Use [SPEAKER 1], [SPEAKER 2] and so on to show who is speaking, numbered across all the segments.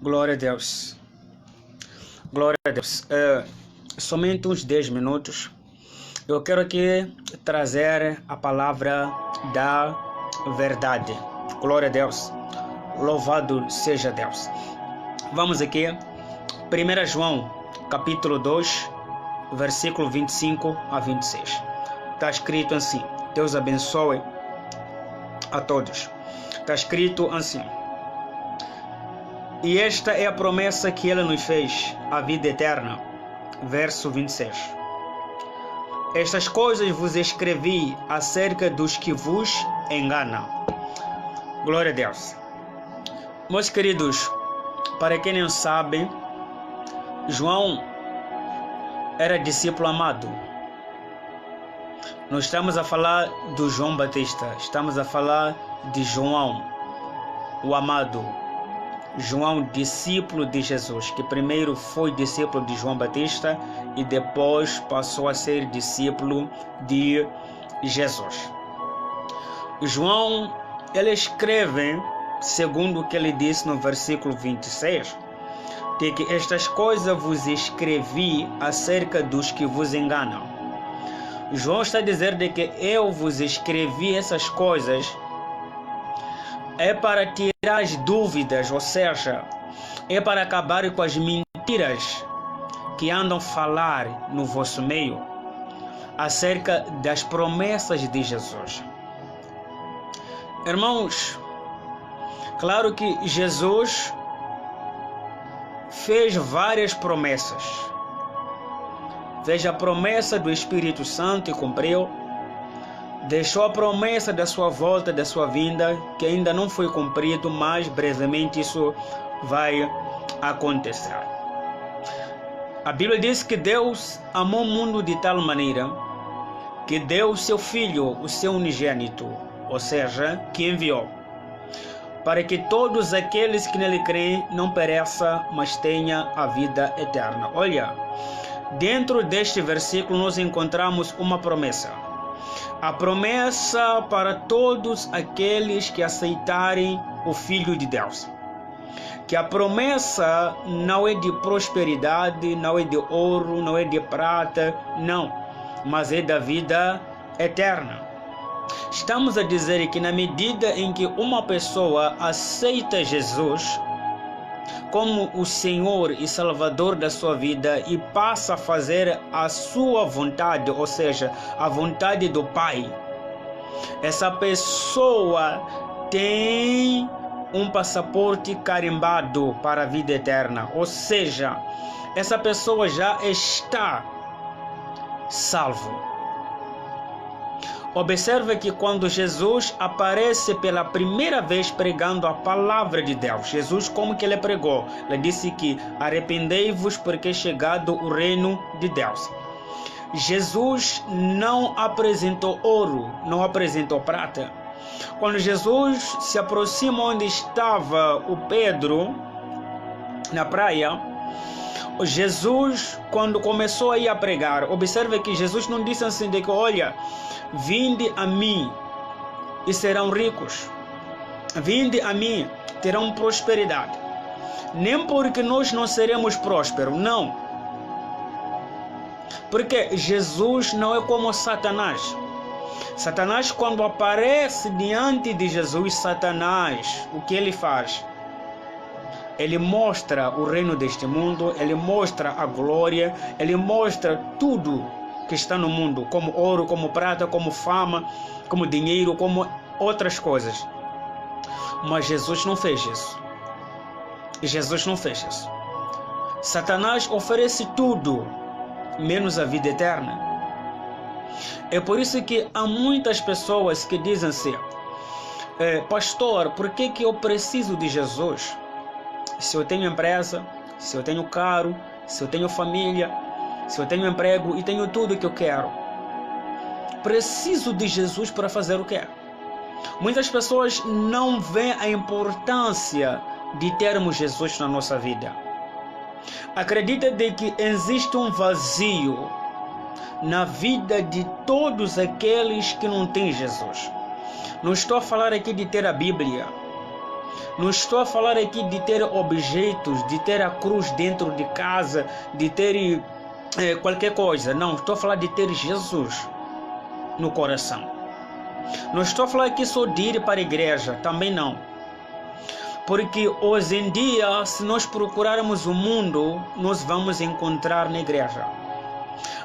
[SPEAKER 1] Glória a Deus. Glória a Deus. Somente uns 10 minutos. Eu quero aqui trazer a palavra da verdade. Glória a Deus. Louvado seja Deus. Vamos aqui. 1 João, capítulo 2, versículo 25 a 26. Está escrito assim. Deus abençoe a todos. Está escrito assim. E esta é a promessa que Ele nos fez, a vida eterna. Verso 26. Estas coisas vos escrevi acerca dos que vos enganam. Glória a Deus. Meus queridos, para quem não sabe, João era discípulo amado. Nós estamos a falar do João Batista, estamos a falar de João, o amado. João, discípulo de Jesus, que primeiro foi discípulo de João Batista e depois passou a ser discípulo de Jesus. João, ele escreve, segundo o que ele disse no versículo 26, de que estas coisas vos escrevi acerca dos que vos enganam. João está a dizer de que eu vos escrevi essas coisas é para tirar as dúvidas, ou seja, é para acabar com as mentiras que andam a falar no vosso meio acerca das promessas de Jesus. Irmãos, claro que Jesus fez várias promessas. Fez a promessa do Espírito Santo e cumpriu. Deixou a promessa da sua volta, da sua vinda, que ainda não foi cumprido, mas brevemente isso vai acontecer. A Bíblia diz que Deus amou o mundo de tal maneira que deu o seu Filho, o seu unigênito, ou seja, que enviou, para que todos aqueles que nele creem não pereçam, mas tenham a vida eterna. Olha, dentro deste versículo nós encontramos uma promessa. A promessa para todos aqueles que aceitarem o Filho de Deus. Que a promessa não é de prosperidade, não é de ouro, não é de prata, não, mas é da vida eterna. Estamos a dizer que na medida em que uma pessoa aceita Jesus como o Senhor e Salvador da sua vida e passa a fazer a sua vontade, ou seja, a vontade do Pai, essa pessoa tem um passaporte carimbado para a vida eterna, ou seja, essa pessoa já está salvo. Observe que quando Jesus aparece pela primeira vez pregando a palavra de Deus, Jesus, como que ele pregou? Ele disse que arrependei-vos porque é chegado o reino de Deus. Jesus não apresentou ouro, não apresentou prata. Quando Jesus se aproxima onde estava o Pedro, na praia, Jesus, quando começou a ir a pregar, observe que Jesus não disse assim de que, olha, vinde a mim e serão ricos. Vinde a mim, terão prosperidade. Nem porque nós não seremos prósperos, não. Porque Jesus não é como Satanás. Satanás, quando aparece diante de Jesus, Satanás, o que ele faz? Ele mostra o reino deste mundo, ele mostra a glória, ele mostra tudo que está no mundo, como ouro, como prata, como fama, como dinheiro, como outras coisas. Mas Jesus não fez isso. Jesus não fez isso. Satanás oferece tudo, menos a vida eterna. É por isso que há muitas pessoas que dizem assim, pastor, por que eu preciso de Jesus? Se eu tenho empresa, se eu tenho carro, se eu tenho família, se eu tenho emprego e tenho tudo que eu quero, preciso de Jesus para fazer o quê? Muitas pessoas não veem a importância de termos Jesus na nossa vida. Acredita de que existe um vazio na vida de todos aqueles que não têm Jesus. Não estou a falar aqui de ter a Bíblia. Não estou a falar aqui de ter objetos, de ter a cruz dentro de casa, de ter qualquer coisa. Não, estou a falar de ter Jesus no coração. Não estou a falar aqui só de ir para a igreja, também não. Porque hoje em dia, se nós procurarmos o mundo, nós vamos encontrar na igreja.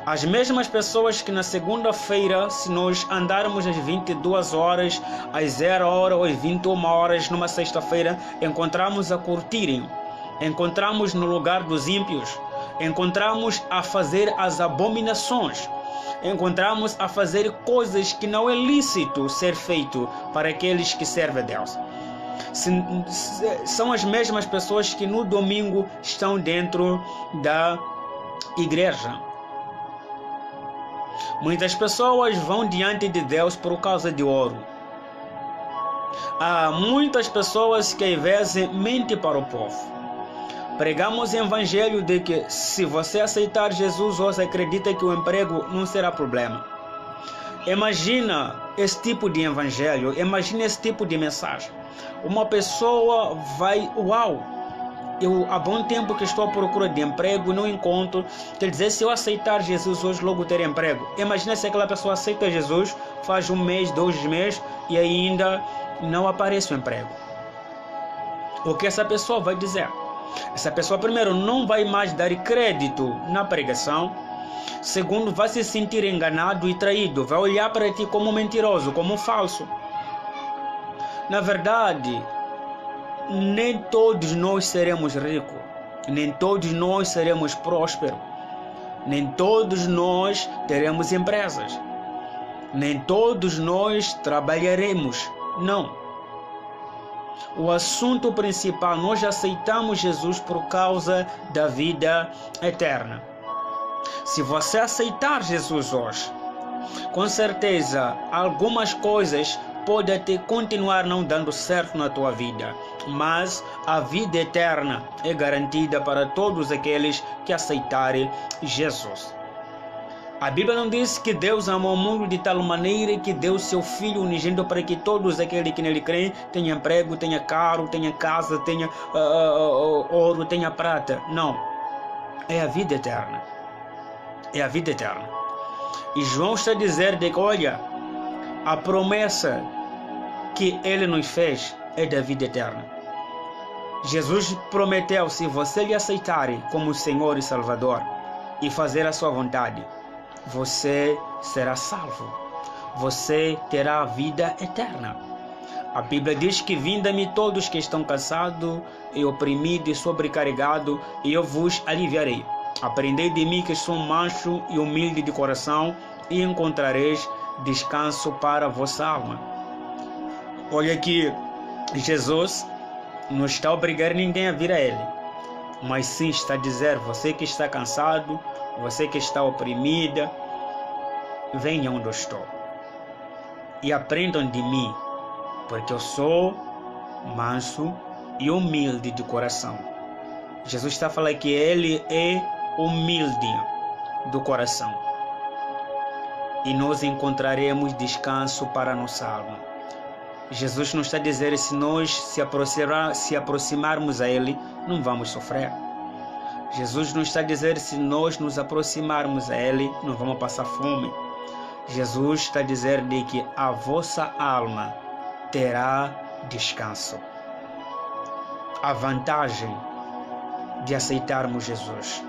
[SPEAKER 1] As mesmas pessoas que na segunda-feira, se nós andarmos às 22 horas, às 0 hora ou às 21 horas, numa sexta-feira, encontramos a curtirem, encontramos no lugar dos ímpios, encontramos a fazer as abominações, encontramos a fazer coisas que não é lícito ser feito para aqueles que servem a Deus. São as mesmas pessoas que no domingo estão dentro da igreja. Muitas pessoas vão diante de Deus por causa de ouro. Há muitas pessoas que às vezes mentem para o povo. Pregamos o evangelho de que se você aceitar Jesus, você acredita que o emprego não será problema. Imagina esse tipo de evangelho, imagina esse tipo de mensagem. Uma pessoa vai, uau, eu há bom tempo que estou à procura de emprego, não encontro. Quer dizer, se eu aceitar Jesus hoje, logo ter emprego. Imagina se aquela pessoa aceita Jesus, faz 1 mês, 2 meses e ainda não aparece o emprego. O que essa pessoa vai dizer? Essa pessoa, primeiro, não vai mais dar crédito na pregação. Segundo, vai se sentir enganado e traído. Vai olhar para ti como mentiroso, como falso. Na verdade, nem todos nós seremos ricos, nem todos nós seremos prósperos, nem todos nós teremos empresas, nem todos nós trabalharemos. Não. O assunto principal, nós aceitamos Jesus por causa da vida eterna. Se você aceitar Jesus hoje, com certeza algumas coisas podem até continuar não dando certo na tua vida, mas a vida eterna é garantida para todos aqueles que aceitarem Jesus. A Bíblia não diz que Deus amou o mundo de tal maneira que deu seu Filho unigênito para que todos aqueles que nele creem tenham emprego, tenham carro, tenham casa, tenham ouro, tenham prata. Não. É a vida eterna. É a vida eterna. E João está a dizer de que, olha, a promessa que ele nos fez é da vida eterna. Jesus prometeu, se você lhe aceitar como Senhor e Salvador e fazer a sua vontade, você será salvo. Você terá a vida eterna. A Bíblia diz que vinde-me todos que estão cansados e oprimidos e sobrecarregados, e eu vos aliviarei. Aprendei de mim que sou manso e humilde de coração, e encontrareis descanso para a vossa alma. Olha que Jesus não está a obrigar ninguém a vir a Ele, mas sim está a dizer, você que está cansado, você que está oprimida, venham onde eu estou e aprendam de mim, porque eu sou manso e humilde de coração. Jesus está falando que Ele é humilde do coração, e nós encontraremos descanso para a nossa alma. Jesus nos está a dizer, se nós se aproximarmos a Ele, não vamos sofrer. Jesus nos está a dizer, se nós nos aproximarmos a Ele, não vamos passar fome. Jesus está a dizer de que a vossa alma terá descanso. A vantagem de aceitarmos Jesus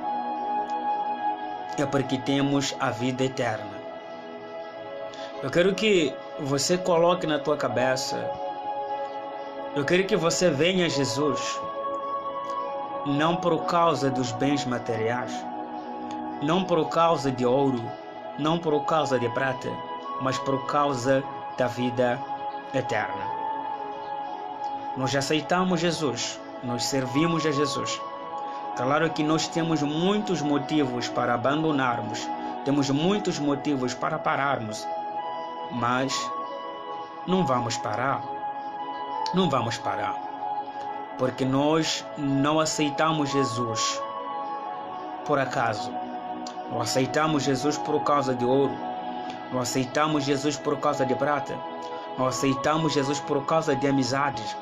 [SPEAKER 1] é porque temos a vida eterna. Eu quero que você coloque na tua cabeça, eu quero que você venha a Jesus, não por causa dos bens materiais, não por causa de ouro, não por causa de prata, mas por causa da vida eterna. Nós aceitamos Jesus, nós servimos a Jesus. Claro que nós temos muitos motivos para abandonarmos, temos muitos motivos para pararmos, mas não vamos parar, não vamos parar, porque nós não aceitamos Jesus por acaso, não aceitamos Jesus por causa de ouro, não aceitamos Jesus por causa de prata, não aceitamos Jesus por causa de amizades,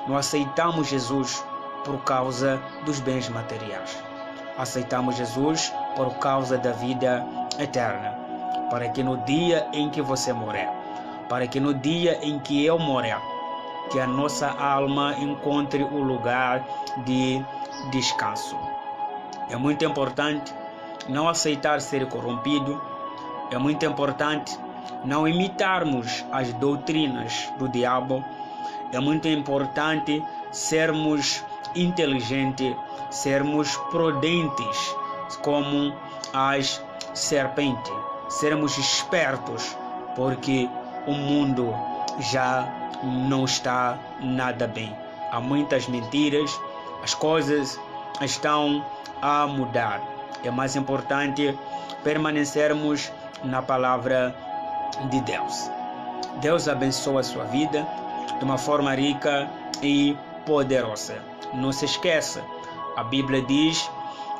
[SPEAKER 1] Não aceitamos Jesus por causa dos bens materiais. Aceitamos Jesus por causa da vida eterna. Para que no dia em que você morrer, para que no dia em que eu morrer, que a nossa alma encontre o lugar de descanso. É muito importante não aceitar ser corrompido. É muito importante não imitarmos as doutrinas do diabo. É muito importante sermos inteligentes, sermos prudentes como as serpentes, sermos espertos, porque o mundo já não está nada bem. Há muitas mentiras, as coisas estão a mudar. É mais importante permanecermos na palavra de Deus. Deus abençoa a sua vida de uma forma rica e poderosa. Não se esqueça, a Bíblia diz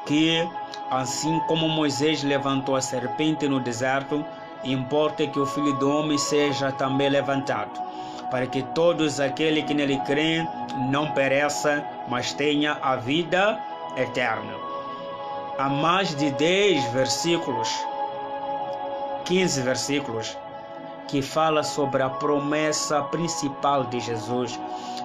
[SPEAKER 1] que assim como Moisés levantou a serpente no deserto, importa que o Filho do Homem seja também levantado, para que todos aqueles que nele creem não pereçam, mas tenham a vida eterna. Há mais de 10 versículos, 15 versículos, que fala sobre a promessa principal de Jesus,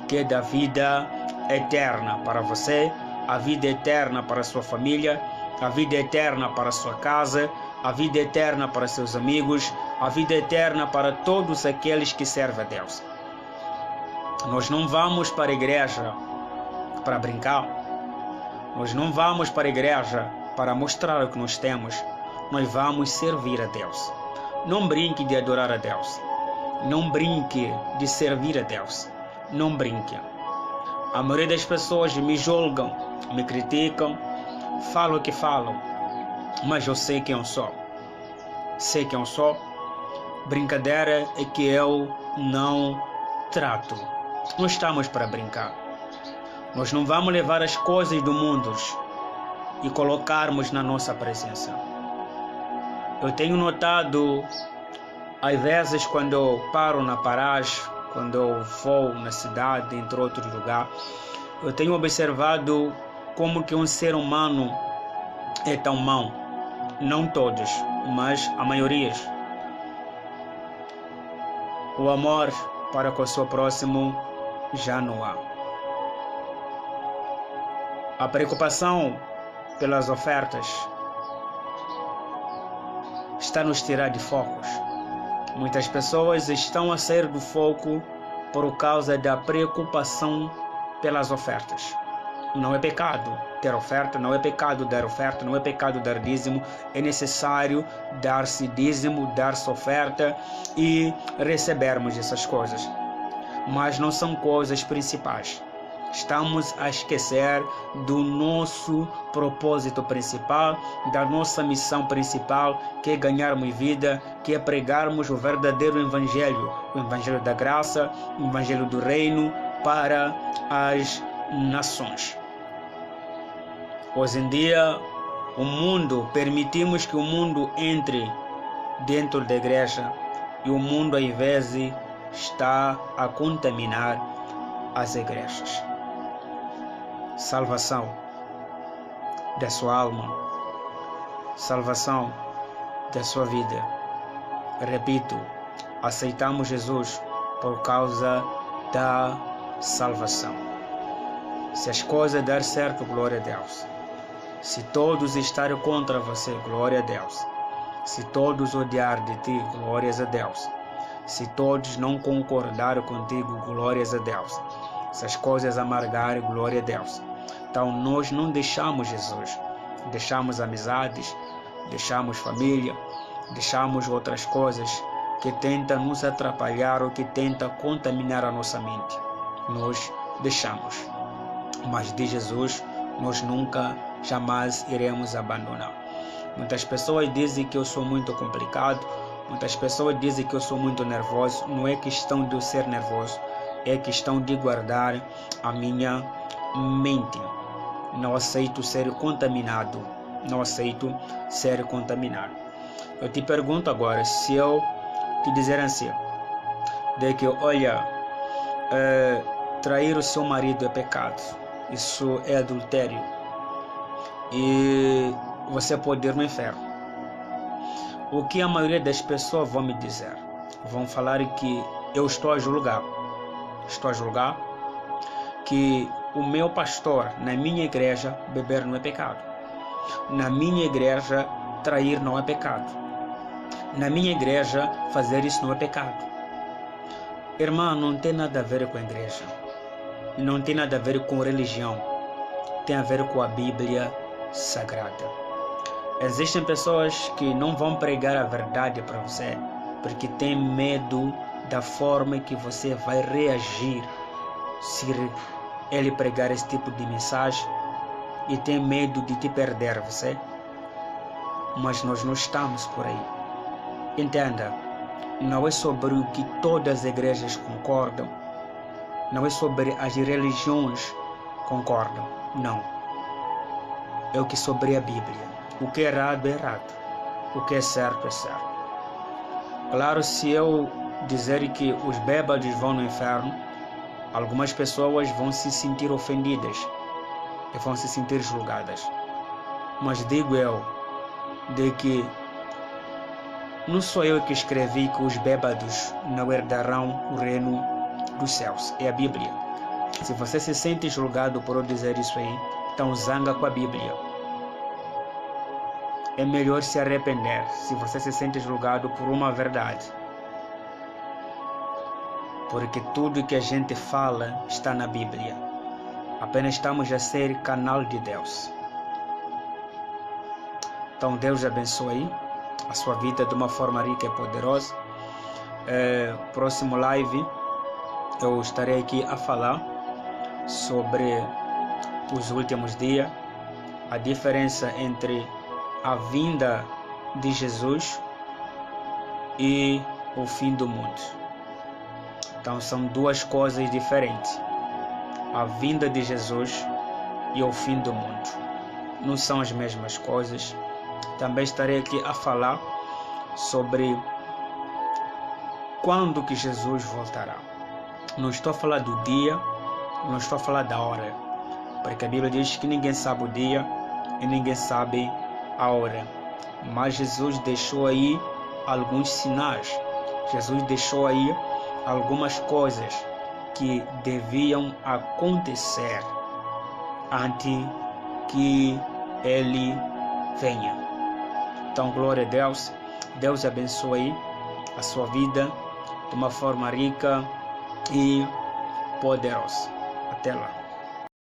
[SPEAKER 1] que é da vida eterna para você, a vida eterna para sua família, a vida eterna para sua casa, a vida eterna para seus amigos, a vida eterna para todos aqueles que servem a Deus. Nós não vamos para a igreja para brincar. Nós não vamos para a igreja para mostrar o que nós temos. Nós vamos servir a Deus. Não brinque de adorar a Deus. Não brinque de servir a Deus. Não brinque. A maioria das pessoas me julgam, me criticam, falam o que falam, mas eu sei quem eu sou. Sei quem eu sou. Brincadeira é que eu não trato. Não estamos para brincar. Nós não vamos levar as coisas do mundo e colocarmos na nossa presença. Eu tenho notado, às vezes, quando eu paro na paragem, quando eu vou na cidade, entre outros lugares, eu tenho observado como que um ser humano é tão mau. Não todos, mas a maioria. O amor para com o seu próximo já não há. A preocupação pelas ofertas está nos tirar de focos. Muitas pessoas estão a sair do foco por causa da preocupação pelas ofertas. Não é pecado ter oferta, não é pecado dar oferta, não é pecado dar dízimo. É necessário dar-se dízimo, dar-se oferta e recebermos essas coisas. Mas não são coisas principais. Estamos a esquecer do nosso propósito principal, da nossa missão principal, que é ganharmos vida, que é pregarmos o verdadeiro evangelho, o evangelho da graça, o evangelho do reino para as nações. Hoje em dia, o mundo, permitimos que o mundo entre dentro da igreja e o mundo, às vezes, está a contaminar as igrejas. Salvação da sua alma, salvação da sua vida. Repito, aceitamos Jesus por causa da salvação. Se as coisas der certo, glória a Deus. Se todos estarem contra você, glória a Deus. Se todos odiar de ti, glórias a Deus. Se todos não concordarem contigo, glórias a Deus. Se as coisas amargarem, glória a Deus. Então nós não deixamos Jesus. Deixamos amizades, deixamos família, deixamos outras coisas que tentam nos atrapalhar ou que tentam contaminar a nossa mente. Nós deixamos. Mas de Jesus nós nunca, jamais iremos abandonar. Muitas pessoas dizem que eu sou muito complicado. Muitas pessoas dizem que eu sou muito nervoso. Não é questão de eu ser nervoso. É questão de guardar a minha mente. Não aceito ser contaminado. Não aceito ser contaminado. Eu te pergunto agora, se eu te dizer assim, de que, olha, trair o seu marido é pecado. Isso é adultério. E você pode ir no inferno. O que a maioria das pessoas vão me dizer? Vão falar que eu estou a julgar. Estou a julgar que o meu pastor, na minha igreja, beber não é pecado. Na minha igreja, trair não é pecado. Na minha igreja, fazer isso não é pecado. Irmã, não tem nada a ver com a igreja. Não tem nada a ver com religião. Tem a ver com a Bíblia Sagrada. Existem pessoas que não vão pregar a verdade para você porque tem medo da forma que você vai reagir se ele pregar esse tipo de mensagem, e tem medo de te perder você. Mas nós não estamos por aí. Entenda, não é sobre o que todas as igrejas concordam, não é sobre as religiões concordam, não. É o que sobre a Bíblia. O que é errado é errado, o que é certo é certo. Claro, se eu dizer que os bêbados vão no inferno, algumas pessoas vão se sentir ofendidas e vão se sentir julgadas. Mas digo eu, de que não sou eu que escrevi que os bêbados não herdarão o reino dos céus. É a Bíblia. Se você se sente julgado por eu dizer isso aí, então zanga com a Bíblia. É melhor se arrepender se você se sente julgado por uma verdade. Porque tudo que a gente fala está na Bíblia. Apenas estamos a ser canal de Deus. Então Deus abençoe a sua vida de uma forma rica e poderosa. Próximo live eu estarei aqui a falar sobre os últimos dias, a diferença entre a vinda de Jesus e o fim do mundo. Então são duas coisas diferentes. A vinda de Jesus e o fim do mundo não são as mesmas coisas. Também estarei aqui a falar sobre quando que Jesus voltará. Não estou a falar do dia, não estou a falar da hora, porque a Bíblia diz que ninguém sabe o dia e ninguém sabe a hora. Mas Jesus deixou aí alguns sinais. Jesus deixou aí algumas coisas que deviam acontecer antes que Ele venha. Então, glória a Deus. Deus abençoe a sua vida de uma forma rica e poderosa. Até lá.